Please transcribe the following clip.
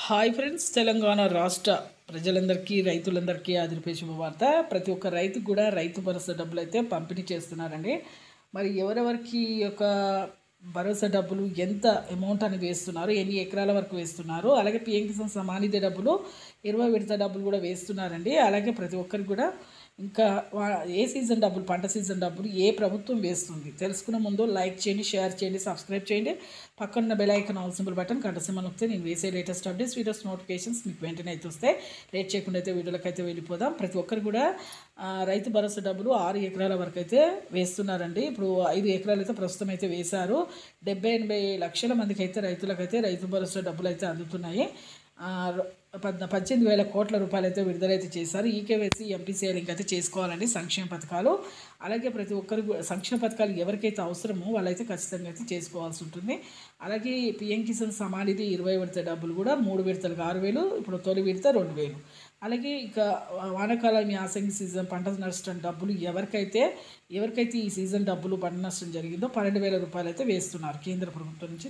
Hi friends, Telangana రాష్ట్ర ప్రజలందరికీ రైతులందరికీ ఆదిరిపే శుభవార్త. ప్రతి ఒక్క రైతుకు కూడా రైతు భరోసా డబ్బులు అయితే పంపిణీ చేస్తున్నారండి. మరి ఎవరెవరికి యొక్క భరోసా డబ్బులు ఎంత అమౌంట్ అని వేస్తున్నారు, ఎన్ని ఎకరాల వరకు వేస్తున్నారు, అలాగే పిఎం కిసాన్ సమాన్ నిధి డబ్బులు 20 విడత డబ్బులు కూడా వేస్తున్నారండి. అలాగే ప్రతి ఒక్కరికి కూడా ఇంకా ఏ సీజన్ డబ్బులు, పంట సీజన్ డబ్బులు ఏ ప్రభుత్వం వేస్తుంది తెలుసుకునే ముందు లైక్ చేయండి, షేర్ చేయండి, సబ్స్క్రైబ్ చేయండి. పక్కన bell icon all symbol button గంట సింబల్ నొక్కితే నేను వేసే లేటెస్ట్ అప్డేట్స్, వీడియోస్, నోటిఫికేషన్స్ మీకు వెంటనే అయితే వస్తాయి. లేట్ చేయకుండా అయితే వీడియోలకు అయితే వెళ్ళిపోదాం. ప్రతి ఒక్కరు కూడా రైతు భరోసా డబ్బులు 6 ఎకరాల వరకు అయితే వేస్తున్నారండి. ఇప్పుడు 5 ఎకరాలు అయితే ప్రస్తుతం అయితే వేశారు. 70-80 లక్షల మందికి అయితే రైతులకైతే రైతు భరోసా డబ్బులు అయితే అందుతున్నాయి. 18,000 కోట్ల రూపాయలు అయితే విడుదలైతే చేశారు. ఈకేవైసీ, ఎంపీసీఐ లింక్ అయితే చేసుకోవాలండి. సంక్షేమ పథకాలు అలాగే ప్రతి ఒక్కరు సంక్షేమ పథకాలు ఎవరికైతే అవసరమో వాళ్ళైతే ఖచ్చితంగా అయితే చేసుకోవాల్సి ఉంటుంది. అలాగే పిఎం కిసాన్ సమాన్ నిధి 20 విడత డబ్బులు కూడా 3 విడతలకు 6,000, ఇప్పుడు తొలి విడత 2,000. అలాగే ఇక వానాకాలం యాసంగి సీజన్ పంట నష్టం డబ్బులు ఎవరికైతే ఈ సీజన్ డబ్బులు పంట నష్టం జరిగిందో 12,000 రూపాయలు అయితే వేస్తున్నారు కేంద్ర ప్రభుత్వం నుంచి.